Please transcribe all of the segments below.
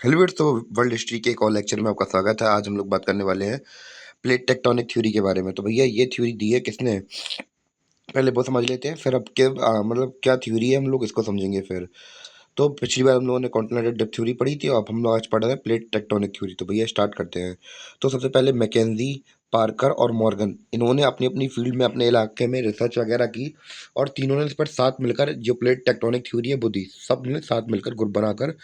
Hello viewers, तो world history के एक और लेक्चर में आपका स्वागत है। आज हम लोग बात करने वाले हैं प्लेट टेक्टोनिक थ्योरी के बारे में। तो भैया ये थ्योरी दी है किसने, पहले वो समझ लेते हैं, फिर अब क्या मतलब क्या थ्योरी है हम लोग इसको समझेंगे फिर। तो पिछली बार हम लोगों ने कॉन्टिनेंटल ड्रिफ्ट थ्योरी पढ़ी थी और अब हम लोग आज पढ़ रहे हैं प्लेट टेक्टोनिक थ्योरी। तो भैया स्टार्ट करते हैं। तो सबसे पहले मैकेंजी, पार्कर और मॉर्गन, इन्होंने अपनी अपनी फील्ड में अपने इलाके में रिसर्च वगैरह की और तीनों ने इस पर साथ मिलकर जो प्लेट टेक्टोनिक थ्योरी है वो दी। सब ने साथ मिलकर ग्रुप बनाकर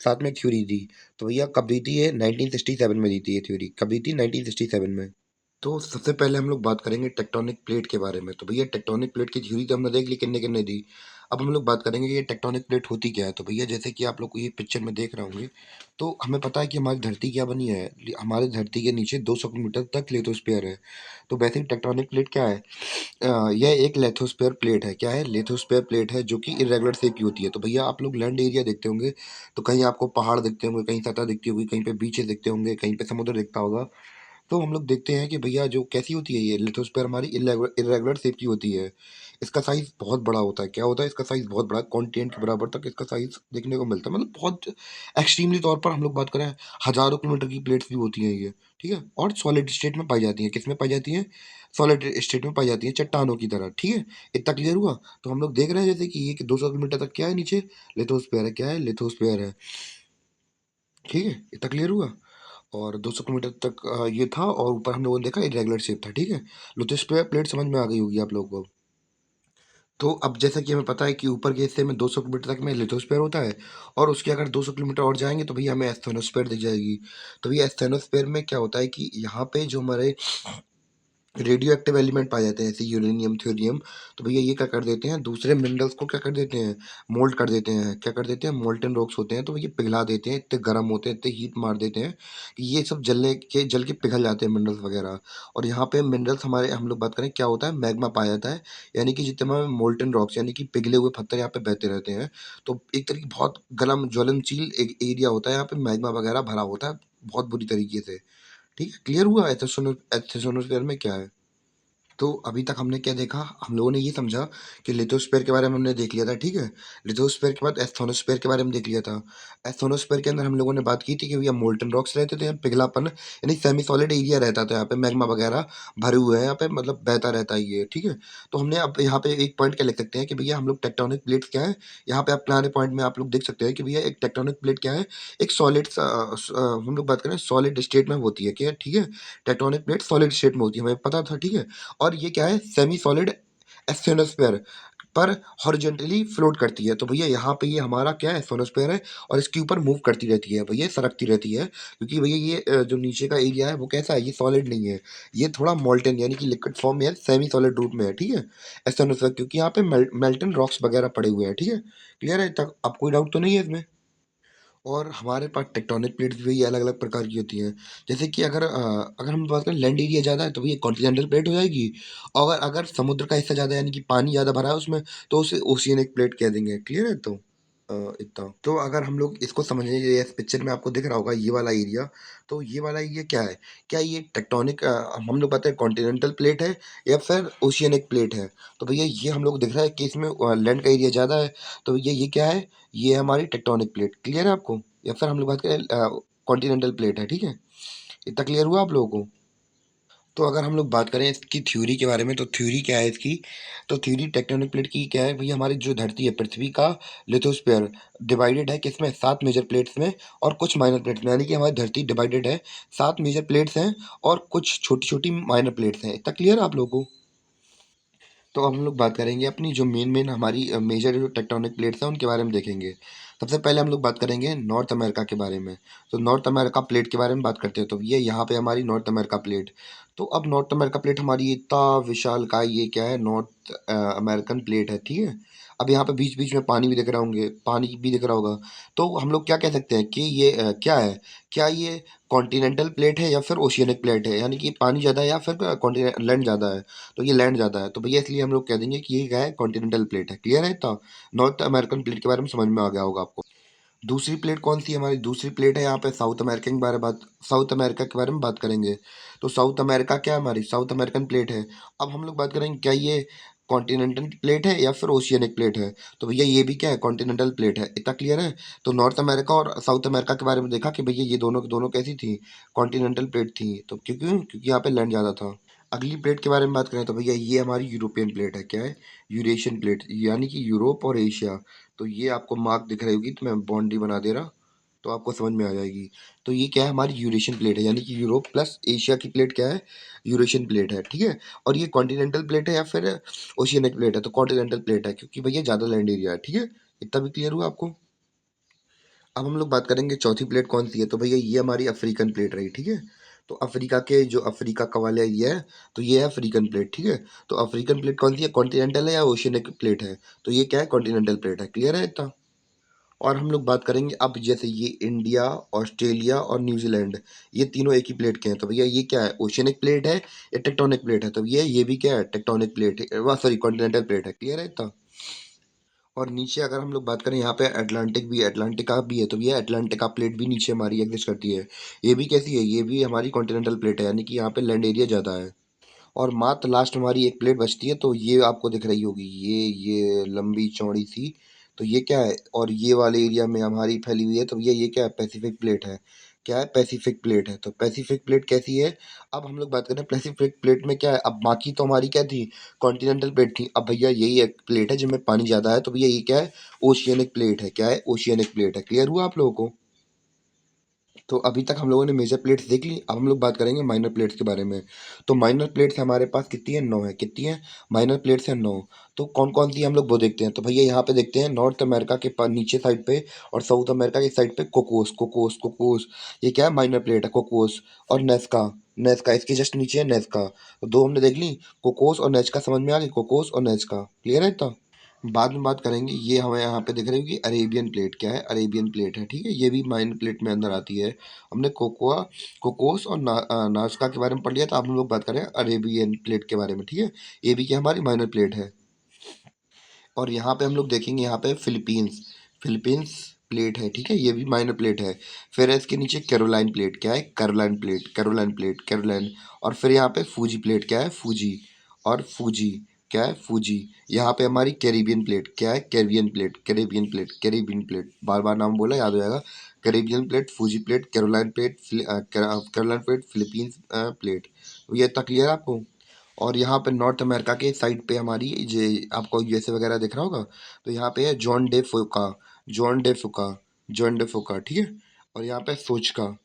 साथ में थ्योरी दी। तो भैया कब दी थी ये? 1967 में दी थी ये थ्योरी। कब दी थी? 1967 में। तो सबसे पहले हम लोग बात करेंगे टेक्टोनिक प्लेट के बारे में। तो भैया टेक्टोनिक प्लेट की थ्योरी तो हमने देख ली किन्ने किन्ने दी। अब हम लोग बात करेंगे कि ये टेक्टोनिक प्लेट होती क्या है। तो भैया जैसे कि आप लोग को ये पिक्चर में देख रहे होंगे, तो हमें पता है कि हमारी धरती क्या बनी है। हमारे धरती के नीचे 200 किलोमीटर तक लिथोस्फीयर है। तो वैसे ही टेक्टोनिक प्लेट क्या है? यह एक लिथोस्फीयर प्लेट है। क्या है? लिथोस्फीयर प्लेट है जो कि इरेगुलर शेप की होती है। तो भैया आप लोग लैंड एरिया देखते होंगे, तो कहीं आपको पहाड़ दिखते होंगे, कहीं सतह दिखती होगी, कहीं पे बीचेस दिखते होंगे, कहीं पे समुद्र दिखता होगा। तो हम लोग देखते हैं कि भैया जो कैसी होती है ये लिथोस्फीयर, हमारी इरेगुलर शेप की होती है। इसका साइज बहुत बड़ा होता है। क्या होता है? इसका साइज बहुत बड़ा, कॉन्टिनेंट के बराबर तक इसका साइज देखने को मिलता है। मतलब बहुत एक्सट्रीमली तौर पर हम लोग बात करें, हजारों किलोमीटर की प्लेट्स भी होती हैं ये। ठीक है। और सॉलिड स्टेट में पाई जाती है। किस में पाई जाती है? सॉलिड स्टेट में पाई जाती है, चट्टानों की तरह। ठीक है। इतना क्लियर हुआ? तो हम लोग देख रहे हैं जैसे कि ये कि 200 किलोमीटर तक क्या है नीचे? लिथोस्फीयर है। क्या है? लिथोस्फीयर है। ठीक है। इतना क्लियर हुआ? और 200 किलोमीटर तक ये था और ऊपर हम लोगों ने देखा इरेगुलर शेप था। ठीक है। लिथोस्फीयर प्लेट समझ में आ गई होगी आप लोगों को। तो अब जैसा कि हमें पता है कि ऊपर के हिस्से में 200 किलोमीटर तक में लिथोस्फीयर होता है और उसके अगर 200 किलोमीटर और जाएंगे तो भैया हमें एस्थेनोस्फीयर दिख जाएगी। तो भैया एस्थेनोस्फीयर में क्या होता है कि यहाँ पे जो हमारे रेडियो एक्टिव एलिमेंट पाए जाते हैं, जैसे यूरेनियम, थ्योरियम। तो भैया ये क्या कर देते हैं, दूसरे मिनरल्स को क्या कर देते हैं, मोल्ड कर देते हैं। क्या कर देते हैं? मोल्टन रॉक्स होते हैं, तो भैया पिघला देते हैं। इतने गर्म होते हैं, इतने हीट मार देते हैं कि ये सब जल के पिघल जाते हैं मिनरल्स वगैरह। और यहाँ पे मिनरल्स हमारे, हम लोग बात करें क्या होता है, मैग्मा पाया जाता है। यानी कि जितने हमारे मोल्टन रॉक्स यानी कि पिघले हुए पत्थर यहाँ पे बहते रहते हैं। तो एक तरह की बहुत गर्म ज्वलनशील एक एरिया होता है, यहाँ पे मैग्मा वगैरह भरा होता है बहुत बुरी तरीके से। ठीक है। क्लियर हुआ एथेसोनोस्फेयर में क्या है? तो अभी तक हमने क्या देखा, हम लोगों ने ये समझा कि लिथोस्फीयर के बारे में हमने देख लिया था। ठीक है। लिथोस्फीयर के बाद एस्थोनोस्फीयर के बारे में देख लिया था। एस्थोनोस्फीयर के अंदर हम लोगों ने बात की थी कि भैया मोल्टन रॉक्स रहते थे, पिघलापन यानी सेमी सॉलिड एरिया रहता था, यहाँ पे मैग्मा वगैरह भरे हुए हैं, यहाँ पे मतलब बहता रहता है ये। ठीक है। तो हमने अब यहाँ पे एक पॉइंट क्या लिख सकते हैं कि भैया हम लोग टेक्टोनिक प्लेट्स क्या है, यहाँ पे आप पुराने पॉइंट में आप लोग देख सकते हैं कि भैया एक टेक्टोनिक प्लेट क्या है, एक सॉलिड, हम लोग बात करें सॉलिड स्टेट में होती है। क्या? ठीक है। टेक्टोनिक प्लेट सॉलिड स्टेट में होती है, हमें पता था। ठीक है। और ये क्या है, सेमी सॉलिड एस्थेनोस्फेयर पर हॉरिजॉन्टली फ्लोट करती है। तो भैया यहाँ पे ये हमारा क्या है, एस्थेनोस्फेयर है और इसके ऊपर मूव करती रहती है भैया, सरकती रहती है। क्योंकि भैया ये जो नीचे का एरिया है वो कैसा है, ये सॉलिड नहीं है, ये थोड़ा मोल्टन यानी कि लिक्विड फॉर्म में है, सेमी सॉलिड रूप में है। ठीक है। एस्थेनोस्फेयर क्योंकि यहाँ पे मेल्टन रॉक्स वगैरह पड़े हुए हैं। ठीक है। क्लियर है तक? अब कोई डाउट तो नहीं है इसमें? और हमारे पास टेक्टोनिक प्लेट्स भी अलग अलग प्रकार की होती हैं। जैसे कि अगर हम बात करें लैंड एरिया ज़्यादा है तो ये कॉन्टिनेंटल प्लेट हो जाएगी। और अगर समुद्र का हिस्सा ज़्यादा यानी कि पानी ज़्यादा भरा है उसमें, तो उसे ओशियनिक प्लेट कह देंगे। क्लियर है? तो इतना तो अगर हम लोग इसको समझें, ये इस पिक्चर में आपको दिख रहा होगा ये वाला एरिया। तो ये वाला एरिया क्या है? क्या ये टेक्टोनिक, हम लोग पता है कॉन्टिनेंटल प्लेट है या फिर ओशियनिक प्लेट है? तो भैया ये हम लोग दिख रहा है कि इसमें लैंड का एरिया ज़्यादा है। तो ये क्या है? ये है हमारी टेक्टोनिक प्लेट। क्लियर है आपको? या फिर हम लोग बात करें कॉन्टिनेंटल प्लेट है। ठीक है। इतना क्लियर हुआ आप लोगों को? तो अगर हम लोग बात करें इसकी थ्योरी के बारे में, तो थ्योरी क्या है इसकी? तो थ्योरी टेक्टोनिक प्लेट की क्या है भैया, हमारी जो धरती है पृथ्वी का लिथोस्फीयर डिवाइडेड है किसमें, 7 मेजर प्लेट्स में और कुछ माइनर प्लेट्स में। यानी कि हमारी धरती डिवाइडेड है, 7 मेजर प्लेट्स हैं और कुछ छोटी छोटी माइनर प्लेट्स हैं। इतना क्लियर है आप लोगों को? तो अब हम लोग बात करेंगे अपनी जो मेन मेन हमारी मेजर जो टेक्टोनिक प्लेट्स हैं उनके बारे में देखेंगे। सबसे पहले हम लोग बात करेंगे नॉर्थ अमेरिका के बारे में। तो नॉर्थ अमेरिका प्लेट के बारे में बात करते हैं। तो ये यहाँ पे हमारी नॉर्थ अमेरिका प्लेट। तो अब नॉर्थ अमेरिका प्लेट हमारी इतना विशाल का, ये क्या है, नॉर्थ अमेरिकन प्लेट है। ठीक है। अब यहाँ पे बीच बीच में पानी भी दिख रहा होंगे, पानी भी दिख रहा होगा। तो हम लोग क्या कह सकते हैं कि ये क्या है, क्या ये कॉन्टिनेंटल प्लेट है या फिर ओशियनिक प्लेट है? यानी कि पानी ज़्यादा है या फिर कॉन्टिनेंट लैंड ज़्यादा है? तो ये लैंड ज़्यादा है, तो भैया इसलिए हम लोग कह देंगे कि ये क्या है, कॉन्टिनेंटल प्लेट है। क्लियर है? तो नॉर्थ अमेरिकन प्लेट के बारे में समझ में आ गया होगा आपको। दूसरी प्लेट कौन सी है हमारी? दूसरी प्लेट है यहाँ पे साउथ अमेरिका के बारे में बात, साउथ अमेरिका के बारे में बात करेंगे। तो साउथ अमेरिका क्या है हमारी, साउथ अमेरिकन प्लेट है। अब हम लोग बात करेंगे क्या ये कॉन्टिनेंटल प्लेट है या फिर ओशियनिक प्लेट है। तो भैया ये भी क्या है, कॉन्टिनेंटल प्लेट है। इतना क्लियर है। तो नॉर्थ अमेरिका और साउथ अमेरिका के बारे में देखा कि भैया ये दोनों दोनों कैसी थी, कॉन्टिनेंटल प्लेट थी। तो क्योंकि यहाँ पे लैंड ज़्यादा था। अगली प्लेट के बारे में बात करें तो भैया ये हमारी यूरोपियन प्लेट है। क्या है, यूरेशियन प्लेट, यानी कि यूरोप और एशिया। तो ये आपको मार्क दिख रही होगी, तो मैं बाउंड्री बना दे रहा, तो आपको समझ में आ जाएगी। तो ये क्या है, हमारी यूरेशियन प्लेट है, यानी कि यूरोप प्लस एशिया की प्लेट क्या है, यूरेशियन प्लेट है। ठीक है। और ये कॉन्टिनेंटल प्लेट है या फिर ओशियनिक प्लेट है, तो कॉन्टिनेंटल प्लेट है, क्योंकि भैया ज़्यादा लैंड एरिया है। ठीक है, इतना भी क्लियर हुआ आपको। अब हम लोग बात करेंगे चौथी प्लेट कौन सी है, तो भैया ये हमारी अफ्रीकन प्लेट रही। ठीक है। तो अफ्रीका के जो अफ्रीका का वाला ये है, तो ये है अफ्रीकन प्लेट। ठीक है। तो अफ्रीकन प्लेट कौन सी है, कॉन्टिनेंटल है या ओशियनिक प्लेट है, तो ये क्या है, कॉन्टिनेंटल प्लेट है। क्लियर है इतना। और हम लोग बात करेंगे अब, जैसे ये इंडिया, ऑस्ट्रेलिया और न्यूजीलैंड, ये तीनों एक ही प्लेट के हैं। तो भैया ये क्या है, ओशियनिक प्लेट है या टेक्टोनिक प्लेट है, तो ये भी क्या है, टेक्टोनिक प्लेट है, वाह सॉरी, कॉन्टिनेंटल प्लेट है। क्लियर है इतना। और नीचे अगर हम लोग बात करें, यहाँ पे अटलांटिका भी है, तो ये अटलांटिका प्लेट भी नीचे हमारी एग्जिस्ट करती है। ये भी कैसी है, ये भी हमारी कॉन्टिनेंटल प्लेट है, यानी कि यहाँ पे लैंड एरिया ज़्यादा है। और मात्र लास्ट हमारी एक प्लेट बचती है, तो ये आपको दिख रही होगी, ये लंबी चौड़ी सी। तो ये क्या है, और ये वाले एरिया में हमारी फैली हुई है, तो ये क्या है, पैसिफिक प्लेट है। क्या है, पैसिफिक प्लेट है। तो पैसिफिक प्लेट कैसी है, अब हम लोग बात करें पैसिफिक प्लेट में क्या है। अब बाकी तो हमारी क्या थी, कॉन्टिनेंटल प्लेट थी। अब भैया यही एक प्लेट है जिनमें पानी ज़्यादा है, तो भैया ये क्या है, ओशियनिक प्लेट है। क्या है, ओशियनिक प्लेट है। क्लियर हुआ आप लोगों को। तो अभी तक हम लोगों ने मेजर प्लेट्स देख ली, अब हम लोग बात करेंगे माइनर प्लेट्स के बारे में। तो माइनर प्लेट्स हमारे पास कितनी है, 9 है। कितनी है, माइनर प्लेट्स हैं 9। तो कौन कौन सी हम लोग वो देखते हैं, तो भैया यहाँ पे देखते हैं नॉर्थ अमेरिका के नीचे साइड पे और साउथ अमेरिका की साइड पे कोकोस कोकोस कोकोस। ये क्या है, माइनर प्लेट है, कोकोस। और नेस्का, नेस्का इसके जस्ट नीचे है नेस्का। तो दो हमने देख ली, कोकोस और नेस्का, समझ में आ गई, कोकोस और नेस्का। क्लियर है इतना। बाद में बात करेंगे, ये हमें यहाँ पे दिख रही होगी अरेबियन प्लेट। क्या है, अरेबियन प्लेट है। ठीक है, ये भी माइन प्लेट में अंदर आती है। हमने कोकोस और नाश्का के बारे में पढ़ लिया था। अब हम लोग बात करें अरेबियन प्लेट के बारे में। ठीक है, ये भी क्या हमारी माइनर प्लेट है। और यहाँ पे हम लोग देखेंगे, यहाँ पे फिलीपींस, फिलीपींस प्लेट है। ठीक है, ये भी माइनर प्लेट है। फिर है इसके नीचे कैरोलाइन प्लेट। क्या है, Caroline plate, Caroline plate, Caroline. और फिर यहाँ पे फूजी प्लेट। क्या है, फूजी। और फूजी, क्या है, फूजी। यहाँ पे हमारी कैरिबियन प्लेट। क्या है, Caribbean plate, Caribbean plate, Caribbean plate, बार बार नाम बोला याद हो जाएगा। Caribbean plate, Fiji plate, Caroline plate, Caroline plate, Philippines plate. ये तक क्लियर है आपको। और यहाँ पे नॉर्थ अमेरिका के साइड पे हमारी जे, आपको यूएसए वगैरह दिख रहा होगा, तो यहाँ पे है Juan de Fuca, Juan de Fuca, Juan de Fuca. ठीक है। और यहाँ पे सोचका,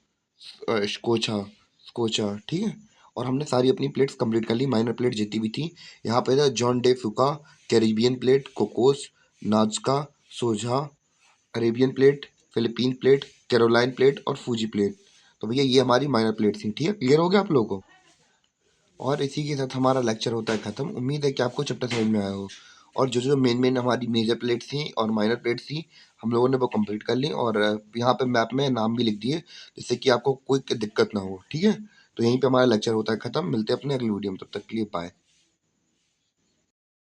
स्कोचा, स्कोचा। ठीक है। और हमने सारी अपनी प्लेट्स कंप्लीट कर ली, माइनर प्लेट जितनी भी थी। यहाँ पे था Juan de Fuca, Caribbean plate, Cocos, Nazca, सोझा, Arabian plate, Philippine plate, Caroline plate और फूजी प्लेट। तो भैया ये हमारी माइनर प्लेट थी। ठीक है, क्लियर हो गया आप लोगों को। और इसी के साथ हमारा लेक्चर होता है ख़त्म। उम्मीद है कि आपको चैप्टर समझ में आया हो। और जो जो मेन मेन हमारी मेजर प्लेट्स थी और माइनर प्लेट्स थी, हम लोगों ने वो कंप्लीट कर ली। और यहाँ पे मैप में नाम भी लिख दिए, जिससे कि आपको कोई दिक्कत ना हो। ठीक है। तो यहीं पे हमारा लेक्चर होता है ख़त्म। मिलते हैं अपने अगली वीडियो में, तब तक के लिए बाय।